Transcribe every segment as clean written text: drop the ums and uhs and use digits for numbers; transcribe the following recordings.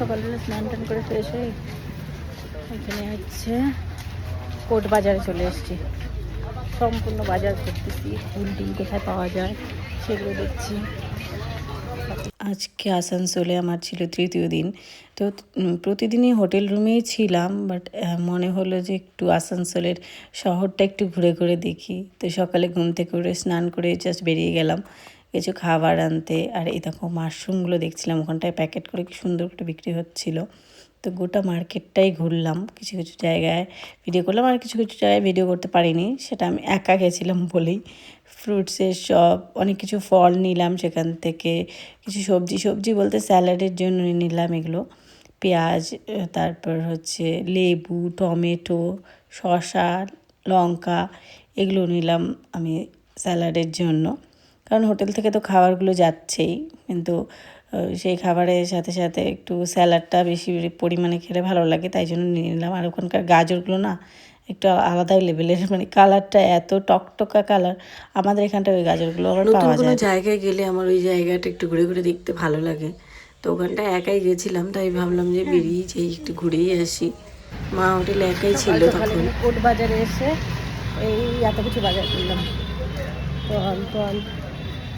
সকালবেলা স্নান টান করে ফ্রেশ হয়ে এখানে হচ্ছে কোট বাজারে চলে এসেছি। সম্পূর্ণ বাজার করতেছি, ফুল টিল কোথায় পাওয়া যায় সেগুলো দেখছি। আজকে আসানসোলে আমার ছিল তৃতীয় দিন, তো প্রতিদিনই হোটেল রুমেই ছিলাম, বাট মনে হলো যে একটু আসানসোলের শহরটা একটু ঘুরে ঘুরে দেখি। তো সকালে ঘুম থেকে উঠে স্নান করে জাস্ট বেরিয়ে গেলাম কিছু খাবার আনতে। আর এই দেখো মাশরুমগুলো দেখছিলাম ওখানটায় প্যাকেট করে কি সুন্দর করে বিক্রি হচ্ছিল। তো গোটা মার্কেটটাই ঘুরলাম, কিছু কিছু জায়গায় ভিডিও করলাম আর কিছু কিছু জায়গায় ভিডিও করতে পারিনি, সেটা আমি একা গেছিলাম বলেই। ফ্রুটসের শপ, অনেক কিছু ফল নিলাম সেখান থেকে, কিছু সবজি বলতে স্যালাডের জন্য নিলাম এগুলো, পেঁয়াজ, তারপর হচ্ছে লেবু, টমেটো, শসা, লঙ্কা, এগুলো নিলাম আমি স্যালাডের জন্য। কারণ হোটেল থেকে তো খাবারগুলো যাচ্ছেই, কিন্তু সেই খাবারের সাথে সাথে একটু স্যালাডটা বেশি পরিমাণে খেলে ভালো লাগে, তাই জন্য নিয়ে নিলাম। আর ওখানকার গাজরগুলো না একটু আলাদাই লেভেলের, মানে কালারটা এত টকটকা কালার, আমাদের এখানটা ওই গাজরগুলো আবার পাওয়া যায়। জায়গায় গেলে আমার ওই জায়গাটা একটু ঘুরে ঘুরে দেখতে ভালো লাগে। তো ওখানটা একাই গেছিলাম, তাই ভাবলাম যে বেরিয়ে যাই একটু ঘুরেই আসি। মা হোটেলে একাই ছিল তখন। কোট বাজারে এসে এই এত কিছু বাজার করলাম, ফল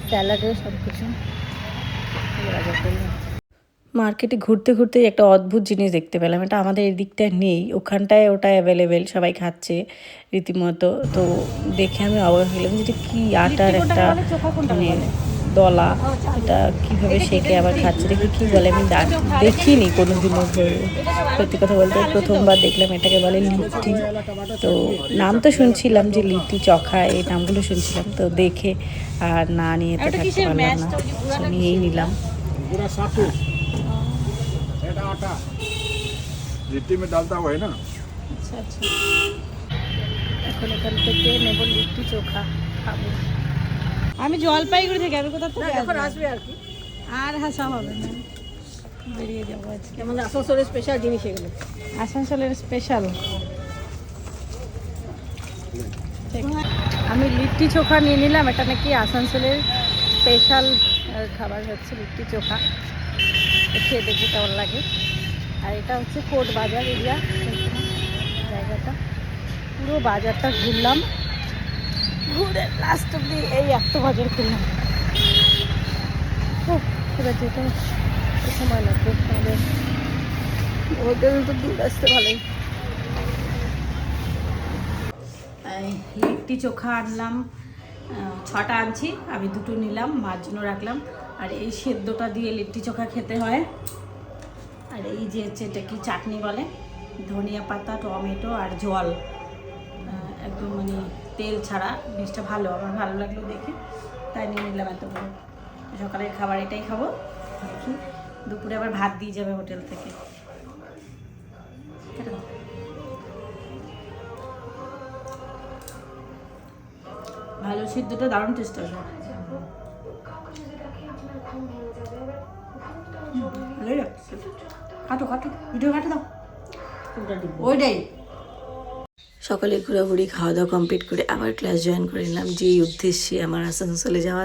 স্যালাডের সব কিছু বাজার করলাম। মার্কেটে ঘুরতে ঘুরতে একটা অদ্ভুত জিনিস দেখতে পেলাম, এটা আমাদের এই দিকটায় নেই, ওখানটায় ওটা অ্যাভেলেবেল, সবাই খাচ্ছে রীতিমতো। তো দেখে আমি অবাক হলাম যে কী আটার একটা মানে দলা, এটা কীভাবে সেকে আবার খাচ্ছে, দেখি কী বলে, আমি দেখিনি কোনো দিনও। সত্যি কথা বলতে প্রথমবার দেখলাম, এটাকে বলে লিট্টি। তো নাম তো শুনছিলাম যে লিট্টি চোখা, এই নামগুলো শুনছিলাম, তো দেখে আর না নিয়ে তো থাকতে পারলাম না, নিয়েই নিলাম। लिट्टी में डालता हुआ है ना। আচ্ছা আচ্ছা, এখন এখান থেকে নেব লিট্টি চোখা খাবো। আমি জলপাইগুড়ি থেকে, আমি কোথা থেকে এখন আসবে আর কি, আর হাসা হবে না, বেরিয়ে যাবো আজকে। আমাদের আসানসোলের স্পেশাল জিনিস এগুলো, আসানসোলের স্পেশাল। আমি লিট্টি চোখা নিয়ে নিলাম, এটা নাকি আসানসোলের স্পেশাল খাবার হচ্ছে লিট্টি চোখা, খেয়ে দেখি কেমন লাগে। আর এটা হচ্ছে কোট বাজার এরিয়া, জায়গাটা পুরো বাজারটা ঘুরলাম, ঘুরে লাস্ট অব্দি এই এত বাজার ঘুরলাম। এবার যেতে সময় লাগবে, আমাদের হোটেল তো দূর আসতে ভালোই। লিট্টি চোখা আনলাম, 6টা আনছি, আমি 2টো নিলাম, মার জন্য রাখলাম। আর এই সেদ্ধটা দিয়ে লিট্টি চোখা খেতে হয়। আর এই যে হচ্ছে এটা কি চাটনি বলে, ধনিয়া পাতা, টমেটো আর জল, একদম মানে তেল ছাড়া, জিনিসটা ভালো, আমার ভালো লাগলো দেখে, তাই নিয়ে নিলাম এতগুলো। সকালের খাবার এটাই খাবো, দেখি দুপুরে আবার ভাত দিয়ে যাবে হোটেল থেকে। ভালো, সিদ্ধটা দারুণ টেস্ট আসবে, ভালোই লাগছে। কাটো ভিডিও কাটো দাও ওইটাই। সকালে ঘোরাঘুরি খাওয়া দাওয়া কমপ্লিট করে আবার ক্লাস জয়েন করে নিলাম, যেই উদ্দেশ্যে আমার আসানসোলে যাওয়া।